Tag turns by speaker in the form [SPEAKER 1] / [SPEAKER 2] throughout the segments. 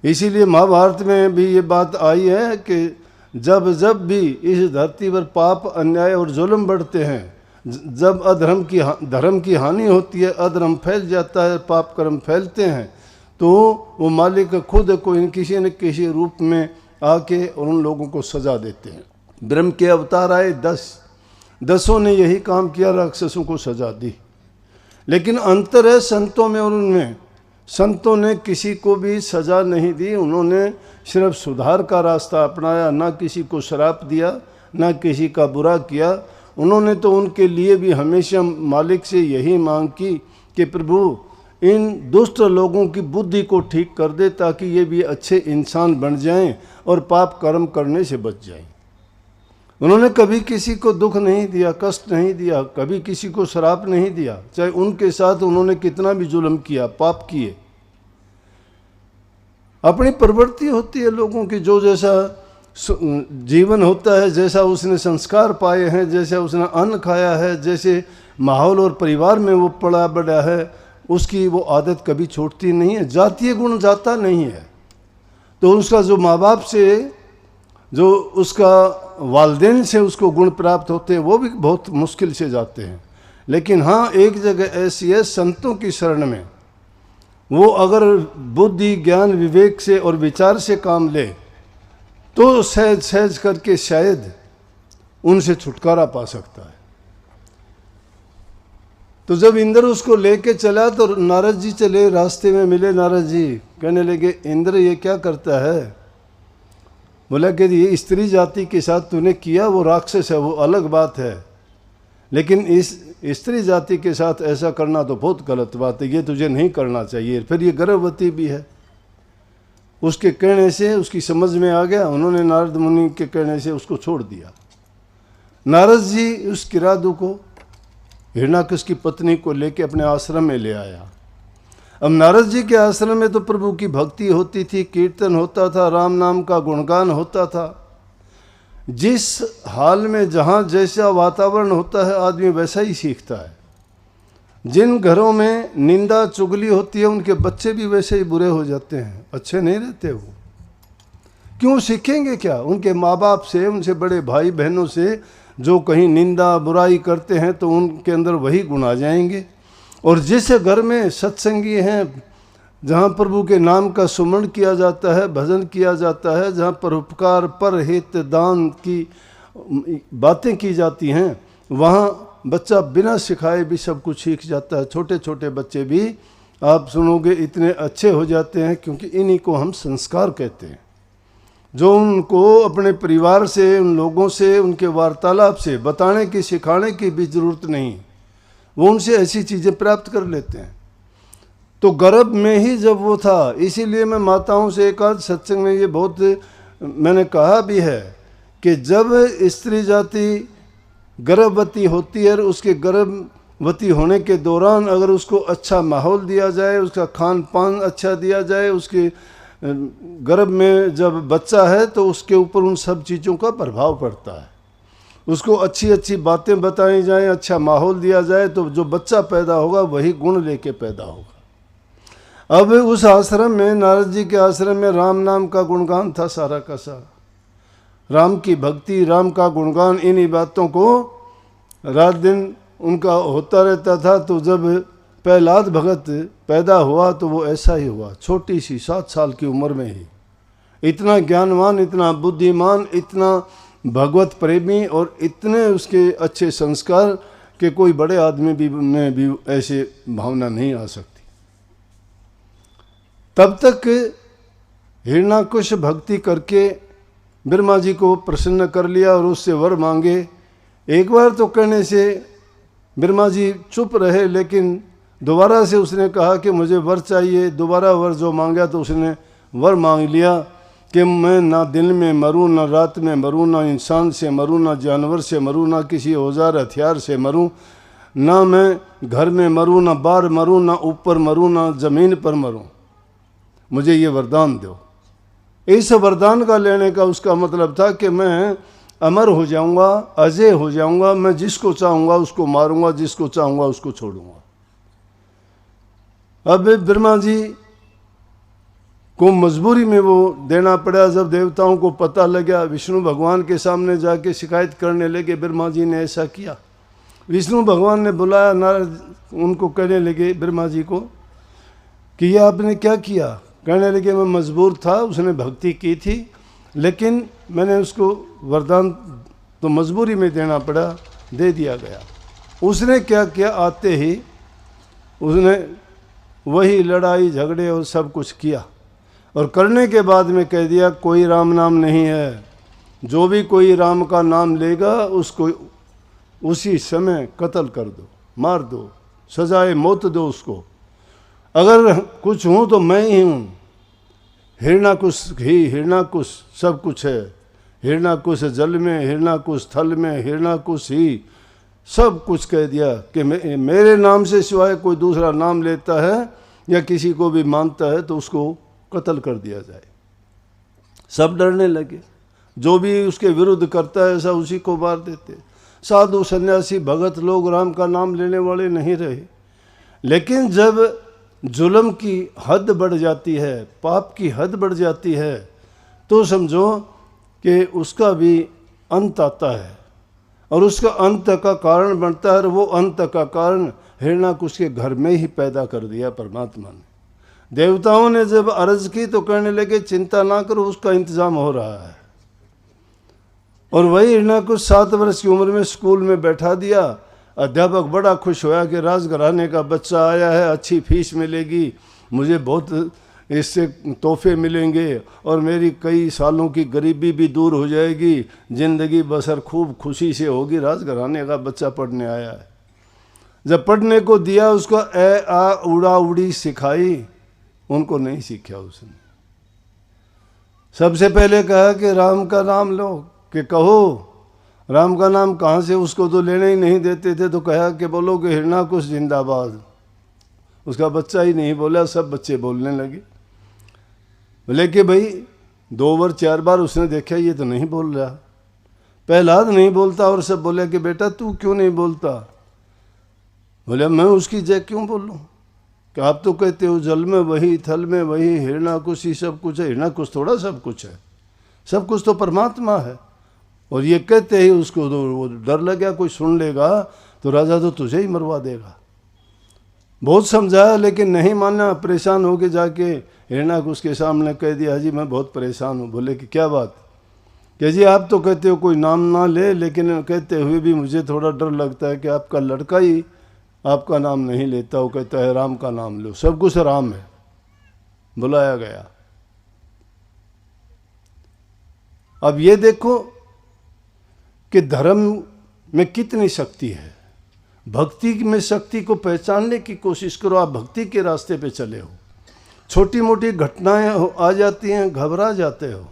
[SPEAKER 1] इसीलिए महाभारत में भी ये बात आई है कि जब जब भी इस धरती पर पाप, अन्याय और जुल्म बढ़ते हैं, जब धर्म की हानि होती है, अधर्म फैल जाता है, पाप कर्म फैलते हैं, तो वो मालिक खुद कोई किसी न किसी रूप में आके और उन लोगों को सजा देते हैं। ब्रह्म के अवतार आए 10 ने यही काम किया, राक्षसों को सजा दी। लेकिन अंतर है संतों में और उनमें। संतों ने किसी को भी सजा नहीं दी, उन्होंने सिर्फ सुधार का रास्ता अपनाया, ना किसी को श्राप दिया, ना किसी का बुरा किया। उन्होंने तो उनके लिए भी हमेशा मालिक से यही मांग की कि प्रभु इन दुष्ट लोगों की बुद्धि को ठीक कर दे, ताकि ये भी अच्छे इंसान बन जाएं और पाप कर्म करने से बच जाएं। उन्होंने कभी किसी को दुख नहीं दिया, कष्ट नहीं दिया, कभी किसी को श्राप नहीं दिया, चाहे उनके साथ उन्होंने कितना भी जुल्म किया, पाप किए। अपनी प्रवृत्ति होती है लोगों की, जो जैसा जीवन होता है, जैसा उसने संस्कार पाए हैं, जैसा उसने अन्न खाया है, जैसे माहौल और परिवार में वो पला बढ़ा है, उसकी वो आदत कभी छूटती नहीं है। जातीय गुण जाता नहीं है। तो उसका जो माँ बाप से, जो उसका वालिदैन से उसको गुण प्राप्त होते हैं, वो भी बहुत मुश्किल से जाते हैं। लेकिन हाँ, एक जगह ऐसी है, संतों की शरण में वो अगर बुद्धि, ज्ञान, विवेक से और विचार से काम ले तो सहज सहज करके शायद उनसे छुटकारा पा सकता है। तो जब इंद्र उसको लेके चला तो नारद जी चले, रास्ते में मिले नारद जी, कहने लगे इंद्र ये क्या करता है? बोला कि ये स्त्री जाति के साथ तूने किया, वो राक्षस है, वो अलग बात है, लेकिन इस स्त्री जाति के साथ ऐसा करना तो बहुत गलत बात है, ये तुझे नहीं करना चाहिए। फिर ये गर्भवती भी है। उसके कहने से उसकी समझ में आ गया, उन्होंने नारद मुनि के कहने से उसको छोड़ दिया। नारद जी उस किरादू को, हिरण्याकश की पत्नी को लेके अपने आश्रम में ले आया। अब नारद जी के आश्रम में तो प्रभु की भक्ति होती थी, कीर्तन होता था, राम नाम का गुणगान होता था। जिस हाल में जहाँ जैसा वातावरण होता है, आदमी वैसा ही सीखता है। जिन घरों में निंदा चुगली होती है, उनके बच्चे भी वैसे ही बुरे हो जाते हैं, अच्छे नहीं रहते वो। क्यों सीखेंगे क्या? उनके माँ बाप से, उनसे बड़े भाई बहनों से जो कहीं निंदा बुराई करते हैं तो उनके अंदर वही गुण आ जाएंगे। और जिस घर में सत्संगी हैं, जहाँ प्रभु के नाम का सुमरण किया जाता है, भजन किया जाता है, जहाँ परोपकार, परहित, दान की बातें की जाती हैं, वहाँ बच्चा बिना सिखाए भी सब कुछ सीख जाता है। छोटे छोटे बच्चे भी आप सुनोगे इतने अच्छे हो जाते हैं, क्योंकि इन्हीं को हम संस्कार कहते हैं, जो उनको अपने परिवार से, उन लोगों से, उनके वार्तालाप से बताने की, सिखाने की भी जरूरत नहीं, वो उनसे ऐसी चीज़ें प्राप्त कर लेते हैं। तो गर्भ में ही जब वो था, इसीलिए मैं माताओं से एक आध सत्संग में ये बहुत मैंने कहा भी है कि जब स्त्री जाति गर्भवती होती है, उसके गर्भवती होने के दौरान अगर उसको अच्छा माहौल दिया जाए, उसका खान पान अच्छा दिया जाए, उसके गर्भ में जब बच्चा है तो उसके ऊपर उन सब चीज़ों का प्रभाव पड़ता है। उसको अच्छी अच्छी बातें बताई जाएं, अच्छा माहौल दिया जाए, तो जो बच्चा पैदा होगा वही गुण लेके पैदा होगा। अब उस आश्रम में, नारद जी के आश्रम में, राम नाम का गुणगान था सारा का सारा। राम की भक्ति, राम का गुणगान, इन्हीं बातों को रात दिन उनका होता रहता था। तो जब प्रहलाद भगत पैदा हुआ तो वो ऐसा ही हुआ, छोटी सी 7 साल की उम्र में ही। इतना ज्ञानवान, इतना बुद्धिमान, इतना भगवत प्रेमी और इतने उसके अच्छे संस्कार कि कोई बड़े आदमी भी में भी ऐसे भावना नहीं आ सकती। तब तक हिरण्याकश भक्ति करके ब्रह्मा जी को प्रसन्न कर लिया और उससे वर मांगे। एक बार तो कहने से ब्रह्मा जी चुप रहे, लेकिन दोबारा से उसने कहा कि मुझे वर चाहिए। दोबारा वर जो मांगा तो उसने वर मांग लिया कि मैं ना दिन में मरूं, ना रात में मरूं, ना इंसान से मरूं, ना जानवर से मरूं, ना किसी औजार हथियार से मरूं, ना मैं घर में मरूं, ना बाहर मरूं, ना ऊपर मरूं, ना ज़मीन पर मरूं, मुझे ये वरदान दो। इस वरदान का लेने का उसका मतलब था कि मैं अमर हो जाऊंगा, अजय हो जाऊंगा, मैं जिसको चाहूँगा उसको मारूंगा, जिसको चाहूँगा उसको छोड़ूंगा। अब ब्रह्मा जी को मजबूरी में वो देना पड़ा। जब देवताओं को पता लगा, विष्णु भगवान के सामने जाके शिकायत करने लगे, ब्रह्मा जी ने ऐसा किया। विष्णु भगवान ने बुलाया, नारद उनको कहने लगे ब्रह्मा जी को कि ये आपने क्या किया। कहने लगे मैं मजबूर था, उसने भक्ति की थी लेकिन मैंने उसको वरदान तो मजबूरी में देना पड़ा, दे दिया गया। उसने क्या किया, आते ही उसने वही लड़ाई झगड़े और सब कुछ किया और करने के बाद में कह दिया कोई राम नाम नहीं है, जो भी कोई राम का नाम लेगा उसको उसी समय कत्ल कर दो, मार दो, सजाए मौत दो उसको। अगर कुछ हूँ तो मैं ही हूँ, हिरणाकुश ही हिरणाकुश सब कुछ है। हिरणाकुश जल में, हिरणाकुश थल में, हिरणाकुश ही सब कुछ कह दिया कि मेरे नाम से सिवाय कोई दूसरा नाम लेता है या किसी को भी मानता है तो उसको कत्ल कर दिया जाए। सब डरने लगे, जो भी उसके विरुद्ध करता है ऐसा उसी को मार देते। साधु सन्यासी भगत लोग राम का नाम लेने वाले नहीं रहे। लेकिन जब जुल्म की हद बढ़ जाती है, पाप की हद बढ़ जाती है, तो समझो कि उसका भी अंत आता है और उसका अंत का कारण बनता है। और वो अंत का कारण हिरणाकुश के घर में ही पैदा कर दिया परमात्मा ने। देवताओं ने जब अर्ज की तो कहने लगे चिंता ना करो, उसका इंतजाम हो रहा है। और वही हिरणाकुश 7 वर्ष की उम्र में स्कूल में बैठा दिया। अध्यापक बड़ा खुश होया कि राजघराने का बच्चा आया है, अच्छी फीस मिलेगी, मुझे बहुत इससे तोहफे मिलेंगे और मेरी कई सालों की गरीबी भी दूर हो जाएगी, ज़िंदगी बसर खूब खुशी से होगी। राजघराने का बच्चा पढ़ने आया है। जब पढ़ने को दिया उसको ए आ उड़ा उड़ी सिखाई, उनको नहीं सीखा उसने। सबसे पहले कहा कि राम का नाम लो, कि कहो राम का नाम कहाँ से, उसको तो लेने ही नहीं देते थे। तो कहा कि बोलो कि हिरणाकुश जिंदाबाद। उसका बच्चा ही नहीं बोला, सब बच्चे बोलने लगे। बोले कि भाई 2 बार 4 बार उसने देखा ये तो नहीं बोल रहा, पहला तो नहीं बोलता। और सब बोले कि बेटा तू क्यों नहीं बोलता। बोले मैं उसकी जय क्यों बोलूं, कि आप तो कहते हो जल में वही, थल में वही, हिरणाकुश ही सब कुछ है। हिरणाकुश थोड़ा सब कुछ है, सब कुछ तो परमात्मा है। और ये कहते ही उसको तो वो डर लग गया, कोई सुन लेगा तो राजा तो तुझे ही मरवा देगा। बहुत समझाया लेकिन नहीं माना। परेशान होके जाके हिरणाकुश के सामने कह दिया जी मैं बहुत परेशान हूँ। बोले कि क्या बात। कि जी आप तो कहते हो कोई नाम ना ले, लेकिन कहते हुए भी मुझे थोड़ा डर लगता है कि आपका लड़का ही आपका नाम नहीं लेता। वो कहता है राम का नाम लो, सब कुछ राम है। बुलाया गया। अब ये देखो कि धर्म में कितनी शक्ति है। भक्ति में शक्ति को पहचानने की कोशिश करो। आप भक्ति के रास्ते पे चले हो, छोटी मोटी घटनाएं आ जाती हैं, घबरा जाते हो,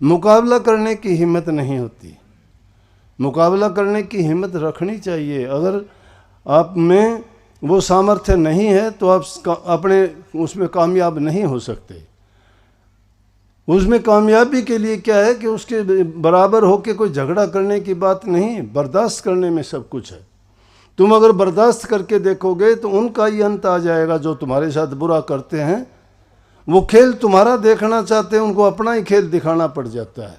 [SPEAKER 1] मुकाबला करने की हिम्मत नहीं होती। मुकाबला करने की हिम्मत रखनी चाहिए। अगर आप में वो सामर्थ्य नहीं है तो आप अपने उसमें कामयाब नहीं हो सकते। उसमें कामयाबी के लिए क्या है कि उसके बराबर होके कोई झगड़ा करने की बात नहीं, बर्दाश्त करने में सब कुछ है। तुम अगर बर्दाश्त करके देखोगे तो उनका ही अंत आ जाएगा जो तुम्हारे साथ बुरा करते हैं। वो खेल तुम्हारा देखना चाहते हैं, उनको अपना ही खेल दिखाना पड़ जाता है।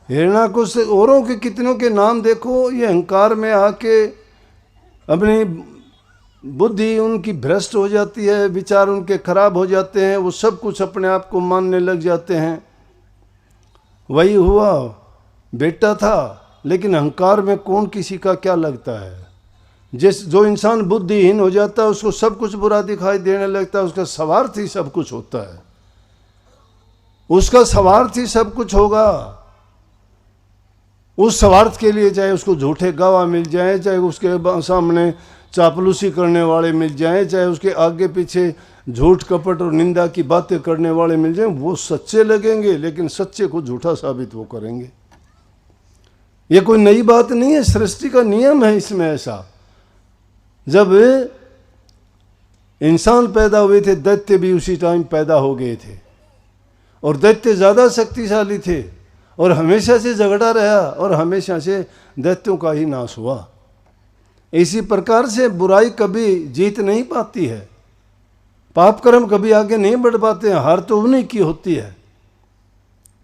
[SPEAKER 1] हिरणाकुश औरों के कितनों के नाम देखो, ये अहंकार में आके अपनी बुद्धि उनकी भ्रष्ट हो जाती है, विचार उनके खराब हो जाते हैं, वो सब कुछ अपने आप को मानने लग जाते हैं। वही हुआ, बेटा था लेकिन अहंकार में कौन किसी का क्या लगता है। जो इंसान बुद्धिहीन हो जाता है उसको सब कुछ बुरा दिखाई देने लगता है। उसका स्वार्थ ही सब कुछ होता है, उसका स्वार्थ ही सब कुछ होगा। उस स्वार्थ के लिए चाहे उसको झूठे गवाह मिल जाए, चाहे उसके सामने चापलूसी करने वाले मिल जाएं, चाहे उसके आगे पीछे झूठ कपट और निंदा की बातें करने वाले मिल जाएं, वो सच्चे लगेंगे लेकिन सच्चे को झूठा साबित वो करेंगे। ये कोई नई बात नहीं है, सृष्टि का नियम है इसमें ऐसा। जब इंसान पैदा हुए थे, दैत्य भी उसी टाइम पैदा हो गए थे और दैत्य ज़्यादा शक्तिशाली थे और हमेशा से झगड़ा रहा और हमेशा से दैत्यों का ही नाश हुआ। इसी प्रकार से बुराई कभी जीत नहीं पाती है, पाप कर्म कभी आगे नहीं बढ़ पाते हैं, हार तो उन्हीं की होती है।